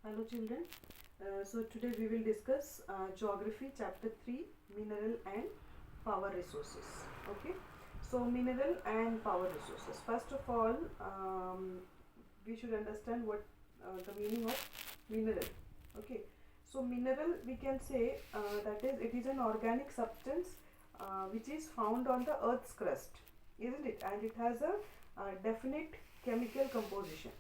Hello children. So today we will discuss Geography chapter 3, Mineral and Power Resources. Okay. So mineral and power resources. First of all, we should understand what the meaning of mineral. Okay. So mineral, we can say that is it is an organic substance which is found on the earth's crust, isn't it? And it has a definite chemical composition.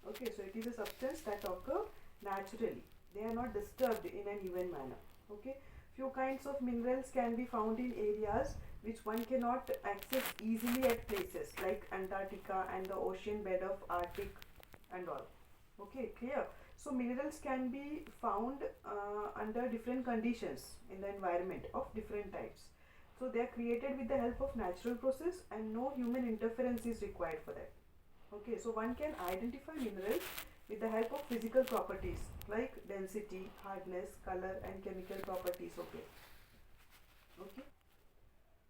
Okay, so it is a substance that occur naturally. They are not disturbed in an even manner. Okay, few kinds of minerals can be found in areas which one cannot access easily at places like Antarctica and the ocean bed of Arctic and all. Okay, clear. So minerals can be found under different conditions in the environment of different types. So they are created with the help of natural process and no human interference is required for that. Okay, so one can identify minerals with the help of physical properties like density, hardness, color and chemical properties. Okay. Okay.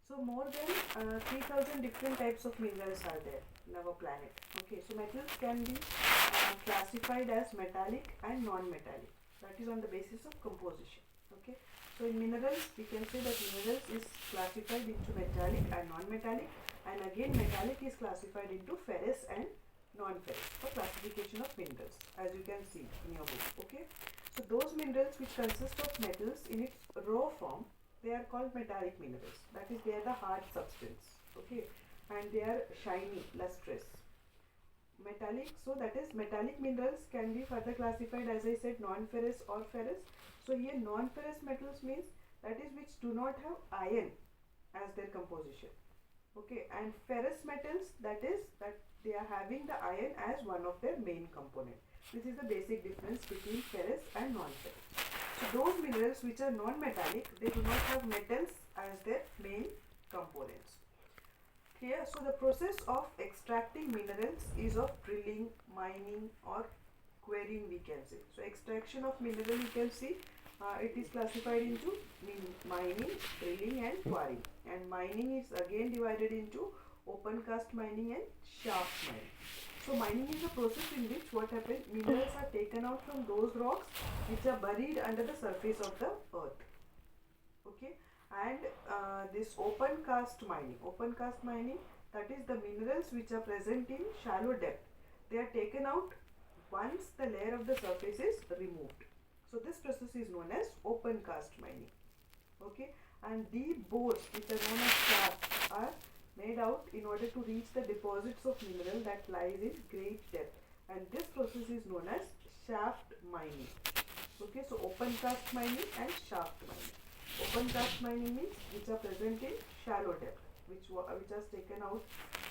So more than 3000 different types of minerals are there in our planet. Okay, so metals can be classified as metallic and non-metallic. That is on the basis of composition. Okay, so in minerals we can say that minerals is classified into metallic and non-metallic, and again metallic is classified into ferrous and non-ferrous for classification of minerals, as you can see in your book. Okay, so those minerals which consist of metals in its raw form, they are called metallic minerals. That is, they are the hard substance. Okay, and they are shiny, lustrous. Metallic, so that is metallic minerals can be further classified, as I said, non-ferrous or ferrous. So here non-ferrous metals means that is which do not have iron as their composition. Okay, and ferrous metals, that is that they are having the iron as one of their main component. This is the basic difference between ferrous and non-ferrous. So those minerals which are non-metallic, they do not have metals as their main components. Clear? So the process of extracting minerals is of drilling, mining or quarrying, we can say. So extraction of mineral, you can see it is classified into mining, drilling and quarrying. And mining is again divided into open cast mining and shaft mining. So mining is a process in which what happens, minerals are taken out from those rocks which are buried under the surface of the earth. Okay, and this open cast mining, that is the minerals which are present in shallow depth, they are taken out once the layer of the surface is removed. So this process is known as open cast mining. Okay, and deep bores which are known as shafts are made out in order to reach the deposits of mineral that lies in great depth, and this process is known as shaft mining. Okay, so open cast mining and shaft mining. Open cast mining means which are present in shallow depth, which are taken out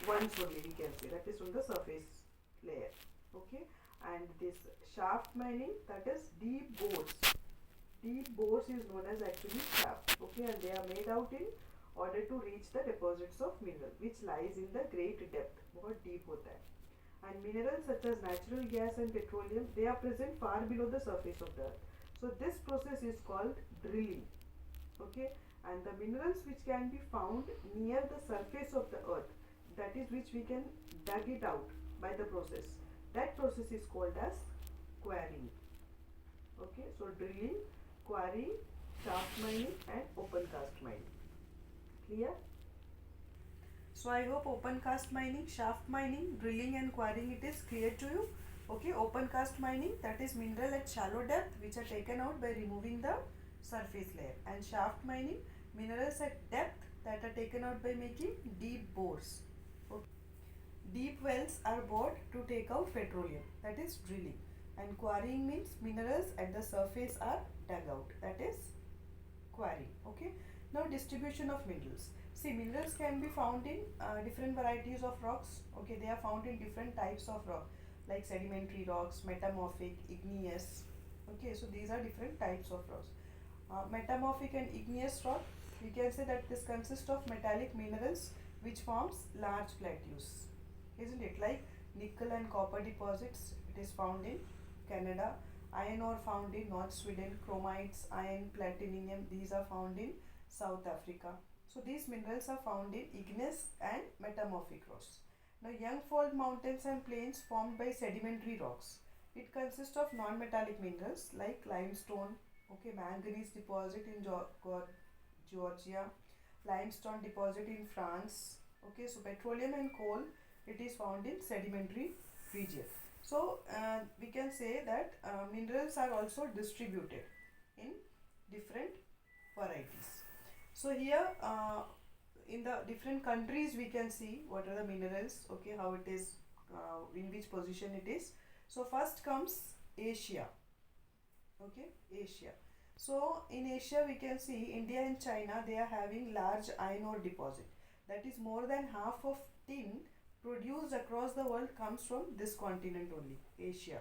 once only, we can say, that is from the surface layer. Okay, and this shaft mining, that is deep bores. Deep bores is known as actually shaft. Okay, and they are made out in order to reach the deposits of mineral which lies in the great depth. बहुत deep होता है. And minerals such as natural gas and petroleum, they are present far below the surface of the earth. So this process is called drilling. Okay, and the minerals which can be found near the surface of the earth, that is which we can dug it out by the process, that process is called as quarrying. Okay, so drilling, quarrying, shaft mining and open cast mining. Clear? So I hope open cast mining, shaft mining, drilling and quarrying, it is clear to you. Okay, open cast mining, that is mineral at shallow depth which are taken out by removing the surface layer, and shaft mining, minerals at depth that are taken out by making deep bores. Okay. Deep wells are bored to take out petroleum, that is drilling, and quarrying means minerals at the surface are dug out, that is quarrying. Okay, now distribution of minerals. See, minerals can be found in different varieties of rocks. Okay, they are found in different types of rock like sedimentary rocks, metamorphic, igneous. Okay, so these are different types of rocks. Metamorphic and igneous rock, we can say that this consists of metallic minerals which forms large plateaus, isn't it? Like nickel and copper deposits, it is found in Canada. Iron ore found in North Sweden, chromites, iron, platinum, these are found in South Africa. So these minerals are found in igneous and metamorphic rocks. Now young fault mountains and plains formed by sedimentary rocks. It consists of non-metallic minerals like limestone, okay, manganese deposit in Georgia, limestone deposit in France. Okay, so petroleum and coal, it is found in sedimentary region. So we can say that minerals are also distributed in different varieties. So here in the different countries we can see what are the minerals, okay, how it is, in which position it is. So first comes Asia, okay, Asia. So in Asia we can see India and China, they are having large iron ore deposit. That is more than half of tin produced across the world comes from this continent only, Asia.